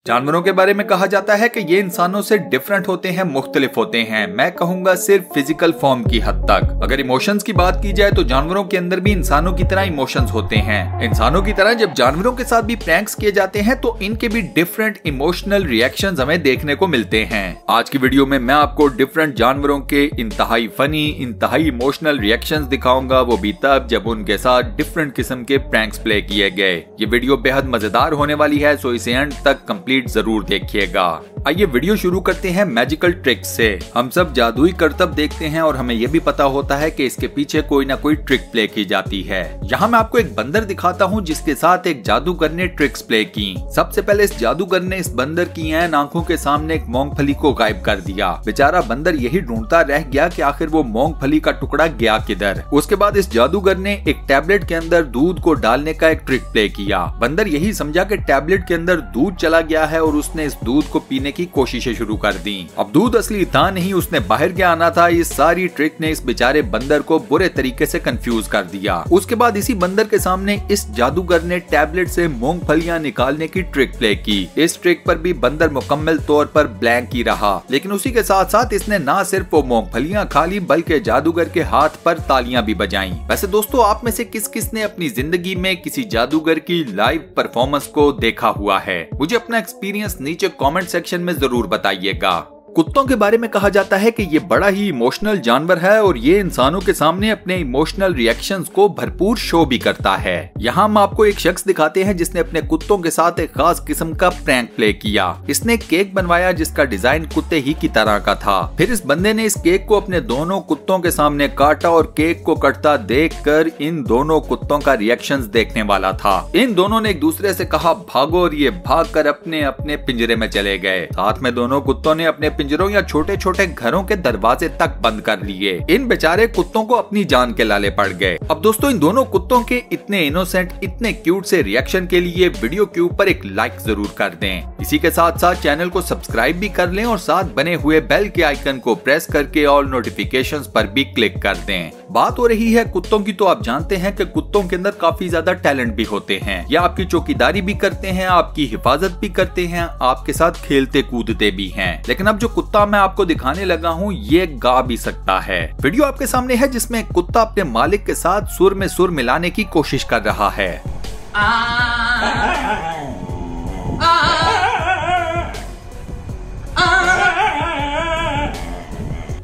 जानवरों के बारे में कहा जाता है कि ये इंसानों से डिफरेंट होते हैं, मुख्तलिफ होते हैं। मैं कहूंगा सिर्फ फिजिकल फॉर्म की हद तक। अगर इमोशंस की बात की जाए तो जानवरों के अंदर भी इंसानों की तरह इमोशंस होते हैं। इंसानों की तरह जब जानवरों के साथ भी प्रैंक्स किए जाते हैं तो इनके भी डिफरेंट इमोशनल रिएक्शंस हमें देखने को मिलते हैं। आज की वीडियो में मैं आपको डिफरेंट जानवरों के इंतहाई फनी, इंतहाई इमोशनल रिएक्शंस दिखाऊंगा, वो भी तब जब उनके साथ डिफरेंट किस्म के प्रैंक्स प्ले किए गए। ये वीडियो बेहद मजेदार होने वाली है, सो इसे एंड तक कंप्लीट जरूर देखिएगा। आइए वीडियो शुरू करते हैं मैजिकल ट्रिक्स से। हम सब जादुई करतब देखते हैं और हमें यह भी पता होता है कि इसके पीछे कोई ना कोई ट्रिक प्ले की जाती है। यहाँ मैं आपको एक बंदर दिखाता हूँ जिसके साथ एक जादूगर ने ट्रिक्स प्ले की। सबसे पहले इस जादूगर ने इस बंदर की ऐन आंखों के सामने एक मूंगफली को गायब कर दिया। बेचारा बंदर यही ढूंढता रह गया कि आखिर वो मूंगफली का टुकड़ा गया किधर। उसके बाद इस जादूगर ने एक टैबलेट के अंदर दूध को डालने का एक ट्रिक प्ले किया। बंदर यही समझा कि टैबलेट के अंदर दूध चला गया है और उसने इस दूध को पीने की कोशिशें शुरू कर दी। अब दूध असली था नहीं, उसने बाहर क्या आना था। इस सारी ट्रिक ने इस बेचारे बंदर को बुरे तरीके से कंफ्यूज कर दिया। उसके बाद इसी बंदर के सामने इस जादूगर ने टैबलेट से मूंगफलियां निकालने की ट्रिक प्ले की। इस ट्रिक पर भी बंदर मुकम्मल तौर पर ब्लैंक ही रहा, लेकिन उसी के साथ साथ इसने ना सिर्फ वो मूंगफलियां खा ली बल्कि जादूगर के हाथ पर तालियां भी बजाई। वैसे दोस्तों, आप में से किस किस ने अपनी जिंदगी में किसी जादूगर की लाइव परफॉर्मेंस को देखा हुआ है? मुझे अपना एक्सपीरियंस नीचे कमेंट सेक्शन में जरूर बताइएगा। कुत्तों के बारे में कहा जाता है कि ये बड़ा ही इमोशनल जानवर है और ये इंसानों के सामने अपने इमोशनल रिएक्शंस को भरपूर शो भी करता है। यहाँ हम आपको एक शख्स दिखाते हैं जिसने अपने कुत्तों के साथ एक खास किस्म का प्रैंक प्ले किया। इसने एक केक बनवाया जिसका डिजाइन कुत्ते ही की तरह का था। फिर इस बंदे ने इस केक को अपने दोनों कुत्तों के सामने काटा और केक को कटता देखकर इन दोनों कुत्तों का रिएक्शंस देखने वाला था। इन दोनों ने एक दूसरे से कहा भागो, और ये भागकर अपने अपने पिंजरे में चले गए। साथ में दोनों कुत्तों ने अपने पिंजरों या छोटे छोटे घरों के दरवाजे तक बंद कर लिए। इन बेचारे कुत्तों को अपनी जान के लाले पड़ गए। अब दोस्तों, इन दोनों कुत्तों के इतने इनोसेंट, इतने क्यूट से रिएक्शन के लिए वीडियो के ऊपर एक लाइक जरूर कर दें। इसी के साथ साथ चैनल को सब्सक्राइब भी कर लें और साथ बने हुए बेल के आइकन को प्रेस करके ऑल नोटिफिकेशंस पर भी क्लिक कर दें। बात हो रही है कुत्तों की, तो आप जानते हैं कि कुत्तों के अंदर काफी ज्यादा टैलेंट भी होते हैं। या आपकी चौकीदारी भी करते हैं, आपकी हिफाजत भी करते हैं, आपके साथ खेलते कूदते भी हैं। लेकिन अब जो कुत्ता मैं आपको दिखाने लगा हूँ ये गा भी सकता है। वीडियो आपके सामने है जिसमें कुत्ता अपने मालिक के साथ सुर में सुर मिलाने की कोशिश कर रहा है।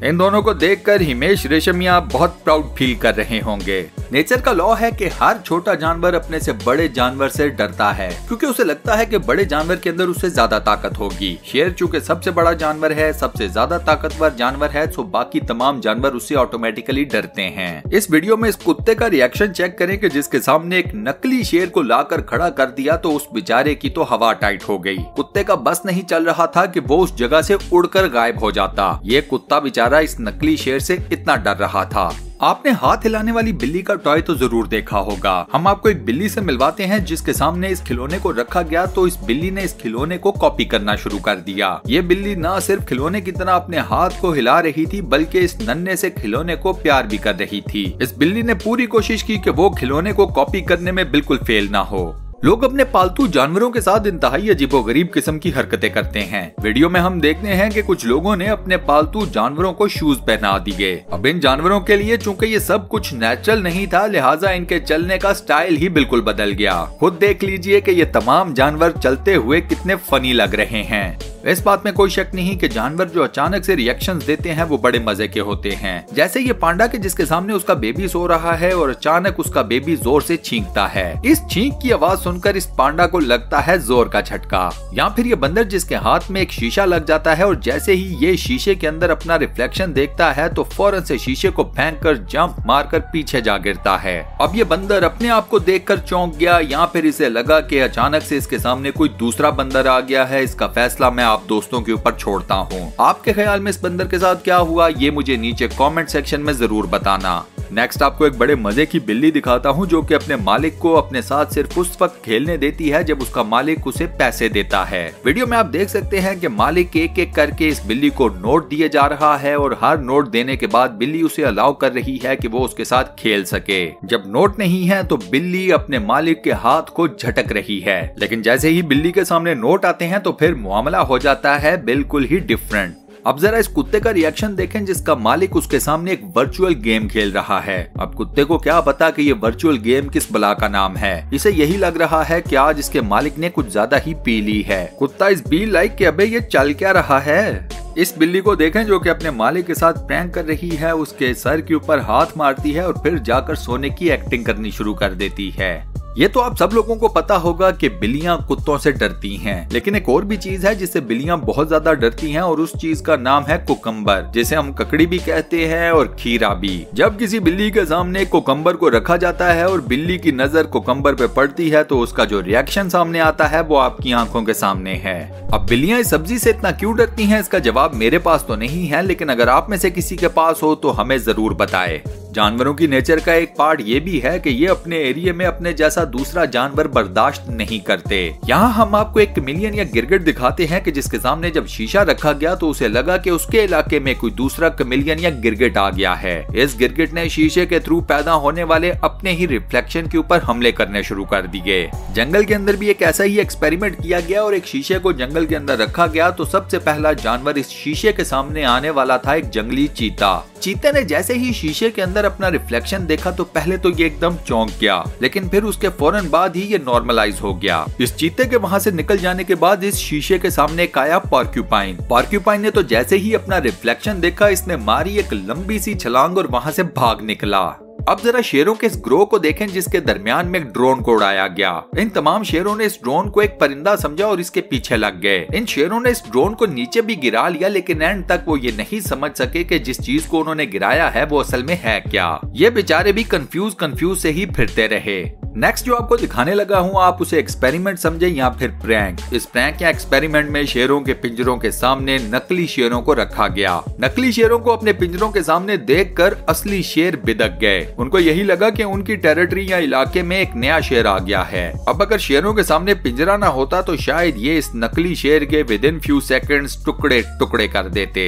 इन दोनों को देखकर हिमेश रेशमिया बहुत प्राउड फील कर रहे होंगे। नेचर का लॉ है कि हर छोटा जानवर अपने से बड़े जानवर से डरता है, क्योंकि उसे लगता है कि बड़े जानवर के अंदर उससे ज्यादा ताकत होगी। शेर चूंकि सबसे बड़ा जानवर है, सबसे ज्यादा ताकतवर जानवर है, तो बाकी तमाम जानवर उससे ऑटोमेटिकली डरते हैं। इस वीडियो में इस कुत्ते का रिएक्शन चेक करें कि जिसके सामने एक नकली शेर को लाकर खड़ा कर दिया तो उस बेचारे की तो हवा टाइट हो गई। कुत्ते का बस नहीं चल रहा था कि वो उस जगह से उड़कर गायब हो जाता। ये कुत्ता बेचारा इस नकली शेर से इतना डर रहा था। आपने हाथ हिलाने वाली बिल्ली का टॉय तो जरूर देखा होगा। हम आपको एक बिल्ली से मिलवाते हैं जिसके सामने इस खिलौने को रखा गया तो इस बिल्ली ने इस खिलौने को कॉपी करना शुरू कर दिया। ये बिल्ली न सिर्फ खिलौने की तरह अपने हाथ को हिला रही थी बल्कि इस नन्हे से खिलौने को प्यार भी कर रही थी। इस बिल्ली ने पूरी कोशिश की कि वो खिलौने को कॉपी करने में बिल्कुल फेल ना हो। लोग अपने पालतू जानवरों के साथ इंतहाई अजीबोगरीब किस्म की हरकतें करते हैं। वीडियो में हम देखते हैं कि कुछ लोगों ने अपने पालतू जानवरों को शूज पहना दिए। अब इन जानवरों के लिए चूंकि ये सब कुछ नेचुरल नहीं था, लिहाजा इनके चलने का स्टाइल ही बिल्कुल बदल गया। खुद देख लीजिए कि ये तमाम जानवर चलते हुए कितने फनी लग रहे हैं। इस बात में कोई शक नहीं कि जानवर जो अचानक से रिएक्शंस देते हैं वो बड़े मजे के होते हैं। जैसे ये पांडा के जिसके सामने उसका बेबी सो रहा है और अचानक उसका बेबी जोर से छींकता है। इस छींक की आवाज सुनकर इस पांडा को लगता है जोर का झटका। या फिर ये बंदर जिसके हाथ में एक शीशा लग जाता है और जैसे ही ये शीशे के अंदर अपना रिफ्लेक्शन देखता है तो फौरन से शीशे को फेंक कर जंप मारकर पीछे जा गिरता है। अब ये बंदर अपने आप को देखकर चौंक गया, या फिर इसे लगा कि अचानक से इसके सामने कोई दूसरा बंदर आ गया है। इसका फैसला मैं आप दोस्तों के ऊपर छोड़ता हूँ। आपके ख्याल में इस बंदर के साथ क्या हुआ ये मुझे नीचे कमेंट सेक्शन में जरूर बताना। नेक्स्ट आपको एक बड़े मजे की बिल्ली दिखाता हूँ जो कि अपने मालिक को अपने साथ सिर्फ उस वक्त खेलने देती है जब उसका मालिक उसे पैसे देता है। वीडियो में आप देख सकते हैं कि मालिक एक एक करके इस बिल्ली को नोट दिए जा रहा है और हर नोट देने के बाद बिल्ली उसे अलाउ कर रही है कि वो उसके साथ खेल सके। जब नोट नहीं है तो बिल्ली अपने मालिक के हाथ को झटक रही है, लेकिन जैसे ही बिल्ली के सामने नोट आते हैं तो फिर मामला हो जाता है बिल्कुल ही डिफरेंट। अब जरा इस कुत्ते का रिएक्शन देखें जिसका मालिक उसके सामने एक वर्चुअल गेम खेल रहा है। अब कुत्ते को क्या पता कि ये वर्चुअल गेम किस बला का नाम है। इसे यही लग रहा है कि आज इसके मालिक ने कुछ ज्यादा ही पी ली है। कुत्ता इस बी लाइक कि अबे ये चल क्या रहा है। इस बिल्ली को देखें जो कि अपने मालिक के साथ प्रैंक कर रही है, उसके सर के ऊपर हाथ मारती है और फिर जाकर सोने की एक्टिंग करनी शुरू कर देती है। ये तो आप सब लोगों को पता होगा कि बिल्लियां कुत्तों से डरती हैं, लेकिन एक और भी चीज है जिससे बिल्लियां बहुत ज्यादा डरती हैं और उस चीज का नाम है कुकम्बर, जिसे हम ककड़ी भी कहते हैं और खीरा भी। जब किसी बिल्ली के सामने कुकम्बर को रखा जाता है और बिल्ली की नजर कुकम्बर पे पड़ती है तो उसका जो रिएक्शन सामने आता है वो आपकी आंखों के सामने है। अब बिल्लियां इस सब्जी से इतना क्यों डरती हैं, इसका जवाब मेरे पास तो नहीं है, लेकिन अगर आप में से किसी के पास हो तो हमें जरूर बताए। जानवरों की नेचर का एक पार्ट ये भी है कि ये अपने एरिया में अपने जैसा दूसरा जानवर बर्दाश्त नहीं करते। यहाँ हम आपको एक कमिलियन या गिरगिट दिखाते हैं कि जिसके सामने जब शीशा रखा गया तो उसे लगा कि उसके इलाके में कोई दूसरा कमिलियन या गिरगिट आ गया है। इस गिरगिट ने शीशे के थ्रू पैदा होने वाले अपने ही रिफ्लेक्शन के ऊपर हमले करने शुरू कर दिए। जंगल के अंदर भी एक ऐसा ही एक्सपेरिमेंट किया गया और एक शीशे को जंगल के अंदर रखा गया तो सबसे पहला जानवर इस शीशे के सामने आने वाला था एक जंगली चीता। चीते ने जैसे ही शीशे के अंदर अपना रिफ्लेक्शन देखा तो पहले तो ये एकदम चौंक गया, लेकिन फिर उसके फौरन बाद ही ये नॉर्मलाइज हो गया। इस चीते के वहां से निकल जाने के बाद इस शीशे के सामने एक आया पॉर्क्यूपाइन। पॉर्क्यूपाइन ने तो जैसे ही अपना रिफ्लेक्शन देखा इसने मारी एक लंबी सी छलांग और वहां से भाग निकला। अब जरा शेरों के इस ग्रोह को देखें जिसके दरमियान में एक ड्रोन को उड़ाया गया। इन तमाम शेरों ने इस ड्रोन को एक परिंदा समझा और इसके पीछे लग गए। इन शेरों ने इस ड्रोन को नीचे भी गिरा लिया, लेकिन एंड तक वो ये नहीं समझ सके कि जिस चीज को उन्होंने गिराया है वो असल में है क्या। ये बेचारे भी कंफ्यूज से ही फिरते रहे। नेक्स्ट जो आपको दिखाने लगा हूँ आप उसे एक्सपेरिमेंट समझे या फिर प्रैंक। इस प्रैंक या एक्सपेरिमेंट में शेरों के पिंजरों के सामने नकली शेरों को रखा गया। नकली शेरों को अपने पिंजरों के सामने देखकर असली शेर बिदक गए। उनको यही लगा कि उनकी टेरिटरी या इलाके में एक नया शेर आ गया है। अब अगर शेरों के सामने पिंजरा ना होता तो शायद ये इस नकली शेर के विद इन फ्यू सेकंड्स टुकड़े टुकड़े कर देते।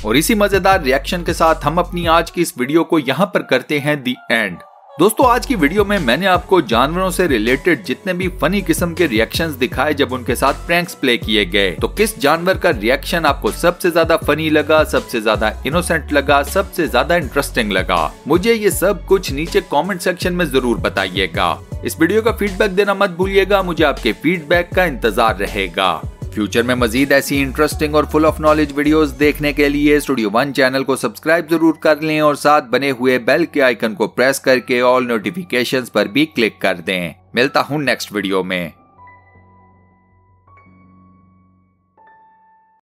और इसी मजेदार रिएक्शन के साथ हम अपनी आज की इस वीडियो को यहाँ पर करते हैं दी एंड। दोस्तों आज की वीडियो में मैंने आपको जानवरों से रिलेटेड जितने भी फनी किस्म के रिएक्शंस दिखाए जब उनके साथ प्रैंक्स प्ले किए गए, तो किस जानवर का रिएक्शन आपको सबसे ज्यादा फनी लगा, सबसे ज्यादा इनोसेंट लगा, सबसे ज्यादा इंटरेस्टिंग लगा, मुझे ये सब कुछ नीचे कमेंट सेक्शन में जरूर बताइएगा। इस वीडियो का फीडबैक देना मत भूलिएगा, मुझे आपके फीडबैक का इंतजार रहेगा। फ्यूचर में मजीद ऐसी इंटरेस्टिंग और फुल ऑफ नॉलेज वीडियोस देखने के लिए स्टूडियो वन चैनल को सब्सक्राइब जरूर कर लें और साथ बने हुए बेल के आइकन को प्रेस करके ऑल नोटिफिकेशंस पर भी क्लिक कर दें। मिलता हूं नेक्स्ट वीडियो में।